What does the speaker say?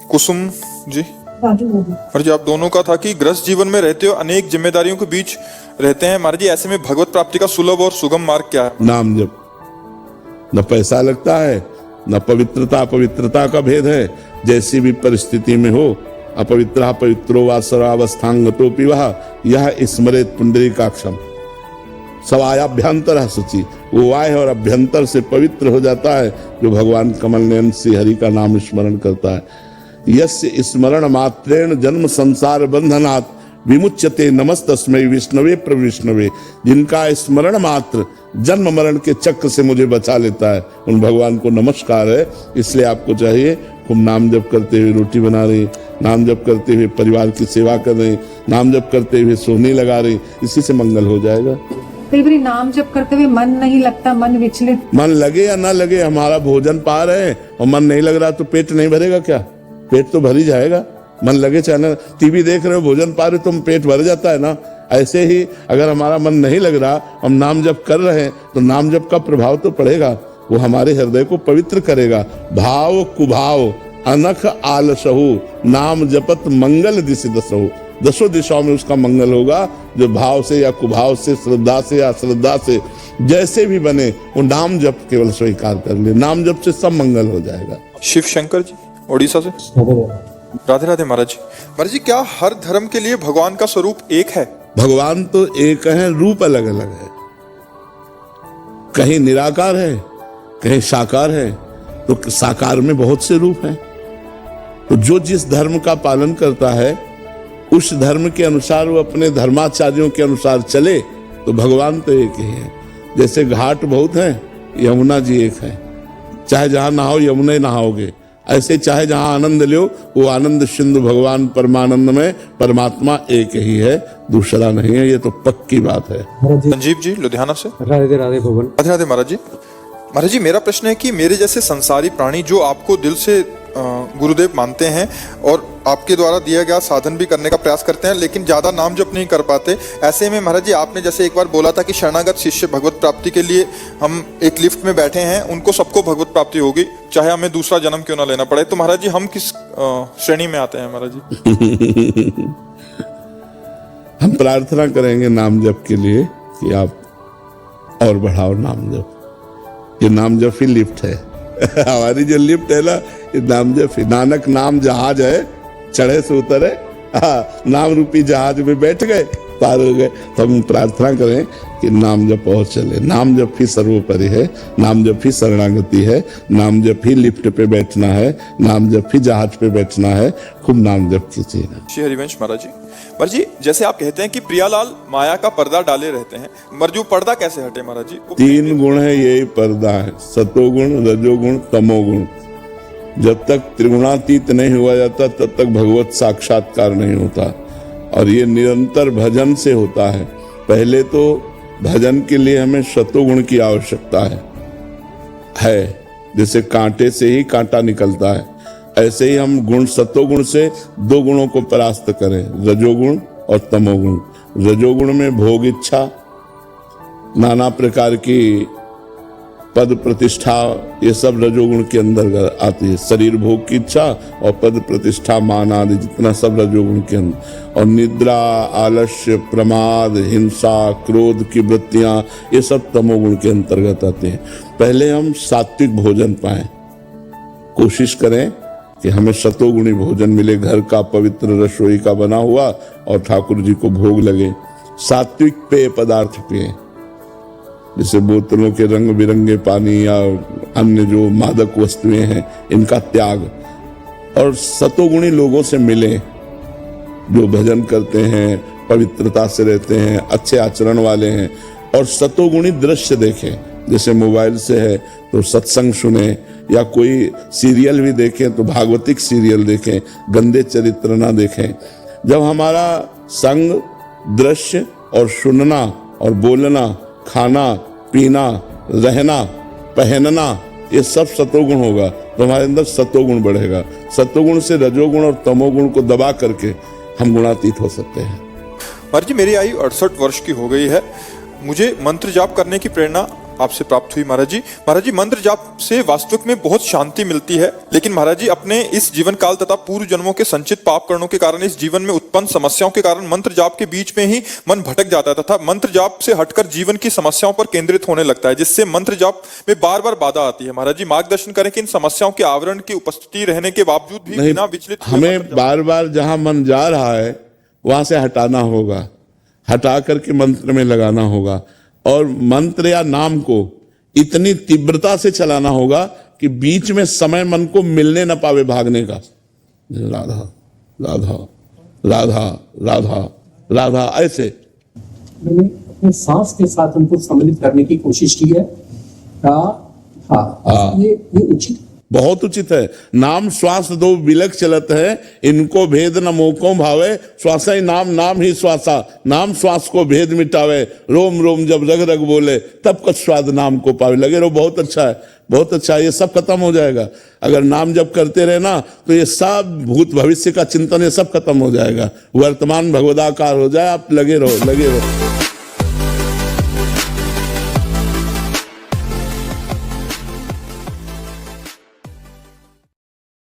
कुसुम जी, और जी आप दोनों का था कि गृहस्थ जीवन में रहते हो, अनेक जिम्मेदारियों के बीच रहते हैं महाराज जी, ऐसे में भगवत प्राप्ति का सुलभ और सुगम मार्ग क्या है? नाम जप। न पैसा लगता है, न पवित्रता अपवित्रता का भेद है। जैसी भी परिस्थिति में हो, अपवित्र पवित्रो वा सर्वावस्थांगतोपि वह यह स्मरेत पुंडरीकाक्षम। सवायाभ्यंतर शुचि, वो वाय और अभ्यंतर से पवित्र हो जाता है जो भगवान कमल नयन श्री हरि का नाम स्मरण करता है। यस्य स्मरण मात्रेण जन्म संसार बंधनात् विमुच्यते नमस्तस्मै विष्णवे प्रविष्णवे। जिनका स्मरण मात्र जन्म मरण के चक्र से मुझे बचा लेता है, उन भगवान को नमस्कार है। इसलिए आपको चाहिए खूब नाम जप करते हुए रोटी बना रही, नाम जप करते हुए परिवार की सेवा कर रही, नाम जप करते हुए सोने लगा रही, इसी से मंगल हो जाएगा। कई बार नाम जप करते हुए मन नहीं लगता, मन विचलित। मन लगे या ना लगे, हमारा भोजन पा रहे हैं और मन नहीं लग रहा तो पेट नहीं भरेगा क्या? पेट तो भर ही जाएगा। मन लगे चाहे ना, टीवी देख रहे हो, भोजन पा रहे हो, तो पेट भर जाता है ना। ऐसे ही अगर हमारा मन नहीं लग रहा, हम नाम जप कर रहे हैं, तो नाम जप का प्रभाव तो पड़ेगा, वो हमारे हृदय को पवित्र करेगा। भाव कुभाव अनख आलसहु नाम जपत मंगल दिशि दसहु। दसों दिशाओं में उसका मंगल होगा। जो भाव से या कुभाव से, श्रद्धा से या अश्रद्धा से, जैसे भी बने, वो नाम जप केवल स्वीकार कर ले। नाम जप से सब मंगल हो जाएगा। शिव शंकर जी ओडिशा से, राधे राधे महाराज जी। महाराज जी, क्या हर धर्म के लिए भगवान का स्वरूप एक है? भगवान तो एक है, रूप अलग अलग है। कहीं निराकार है, कहीं साकार है, तो साकार में बहुत से रूप हैं। तो जो जिस धर्म का पालन करता है, उस धर्म के अनुसार वो अपने धर्माचार्यों के अनुसार चले, तो भगवान तो एक ही है। जैसे घाट बहुत हैं, यमुना जी एक है। चाहे जहां नहाओ यमुना नहाओगे, ऐसे चाहे जहां आनंद लो, वो आनंद सिंधु भगवान परमानंद में परमात्मा एक ही है, दूसरा नहीं है। ये तो पक्की बात है। संजीव जी लुधियाना से, राधे राधे भगवान। राधे राधे महाराज जी। महाराज जी, मेरा प्रश्न है कि मेरे जैसे संसारी प्राणी जो आपको दिल से गुरुदेव मानते हैं और आपके द्वारा दिया गया साधन भी करने का प्रयास करते हैं, लेकिन ज्यादा नाम जप नहीं कर पाते, ऐसे में महाराज जी आपने जैसे एक बार बोला था कि शरणागत शिष्य भगवत प्राप्ति के लिए हम एक लिफ्ट में बैठे हैं, उनको सबको भगवत प्राप्ति होगी, चाहे हमें दूसरा जन्म क्यों ना लेना पड़े। तो महाराज जी, हम किस श्रेणी में आते हैं महाराज जी? हम प्रार्थना करेंगे नाम जप के लिए कि आप और बढ़ाओ नाम जप। ये नाम जप ही लिफ्ट है। हमारी जो लिफ्ट है ना, ये नाम जप ही। नानक नाम जहाज है, चढ़े से उतरे, नाम रूपी जहाज में बैठ गए, पार हो गए। तो हम प्रार्थना करें कि नाम जप और चले। नाम जप ही सर्वोपरि है, नाम जप ही शरणागति है, नाम जप ही लिफ्ट पे बैठना है, नाम जप ही जहाज पे बैठना है। खूब नाम जप कीजिए। श्री हरिवंश महाराज जी। महाराज जी, जैसे आप कहते हैं कि प्रियालाल माया का पर्दा डाले रहते हैं, मगर जो पर्दा कैसे हटे महाराज जी? तीन गुण है, यही पर्दा है, सतोगुण, रजोगुण, तमोगुण। जब तक त्रिगुणातीत नहीं हुआ जाता, तब तक भगवत साक्षात्कार नहीं होता। और ये निरंतर भजन से होता है। पहले तो भजन के लिए हमें सतोगुण की आवश्यकता है। जैसे कांटे से ही कांटा निकलता है, ऐसे ही हम गुण सतोगुण से दो गुणों को परास्त करें, रजोगुण और तमोगुण। रजोगुण में भोग इच्छा, नाना प्रकार की पद प्रतिष्ठा, ये सब रजोगुण के अंदर आती है। शरीर भोग की इच्छा और पद प्रतिष्ठा, मान आदि जितना सब रजोगुण के अंदर। और निद्रा, आलस्य, प्रमाद, हिंसा, क्रोध की वृत्तियां, ये सब तमोगुण के अंतर्गत आते हैं। पहले हम सात्विक भोजन पाएं, कोशिश करें कि हमें सतोगुणी भोजन मिले, घर का पवित्र रसोई का बना हुआ और ठाकुर जी को भोग लगे। सात्विक पेय पदार्थ पिए, जैसे बोतलों के रंग बिरंगे पानी या अन्य जो मादक वस्तुएं हैं, इनका त्याग। और सतोगुणी लोगों से मिले, जो भजन करते हैं, पवित्रता से रहते हैं, अच्छे आचरण वाले हैं। और सतोगुणी दृश्य देखें, जैसे मोबाइल से है तो सत्संग सुने, या कोई सीरियल भी देखें तो भागवतिक सीरियल देखें, गंदे चरित्र ना देखें। जब हमारा संग, दृश्य और सुनना और बोलना, खाना पीना, रहना, पहनना, ये सब सतोगुण होगा, तो हमारे अंदर सतोगुण बढ़ेगा। सतोगुण से रजोगुण और तमोगुण को दबा करके हम गुणातीत हो सकते हैं। महाराज जी, मेरी आयु 68 वर्ष की हो गई है। मुझे मंत्र जाप करने की प्रेरणा आपसे प्राप्त हुई महाराज जी। महाराज जी, मंत्र जाप से वास्तविक में बहुत शांति मिलती है, लेकिन महाराज जी अपने इस जीवन काल तथा पूर्व जन्मों के संचित पाप कर्मों के कारण इस जीवन में उत्पन्न समस्याओं के कारण मंत्र जाप के बीच में ही मन भटक जाता है तथा मंत्र जाप से हटकर जीवन की समस्याओं पर केंद्रित होने लगता है, जिससे मंत्र जाप में बार बार बाधा आती है। महाराज जी मार्गदर्शन करें कि इन समस्याओं के आवरण की उपस्थिति रहने के बावजूद भी नहीं, बिना विचलित हुए हमें मंत्र जाप- बार बार जहां मन जा रहा है वहां से हटाना होगा, हटा करके मंत्र में लगाना होगा, और मंत्र या नाम को इतनी तीव्रता से चलाना होगा कि बीच में समय मन को मिलने न पावे भागने का। राधा राधा राधा राधा राधा, ऐसे मैंने अपने सांस के साथ उनको सम्मिलित करने की कोशिश की है। ये उचित, बहुत उचित है। नाम श्वास दो विलक चलत है, इनको भेद न मोको भावे, श्वास ही नाम नाम ही श्वासा, नाम श्वास को भेद मिटावे, रोम रोम जब रग रग बोले तब कुछ स्वाद नाम को पावे। लगे रहो, बहुत अच्छा है, बहुत अच्छा है, ये सब खत्म हो जाएगा। अगर नाम जब करते रहे ना तो ये सब भूत भविष्य का चिंतन ये सब खत्म हो जाएगा, वर्तमान भगवदाकार हो जाए। आप लगे रहो, लगे रहो।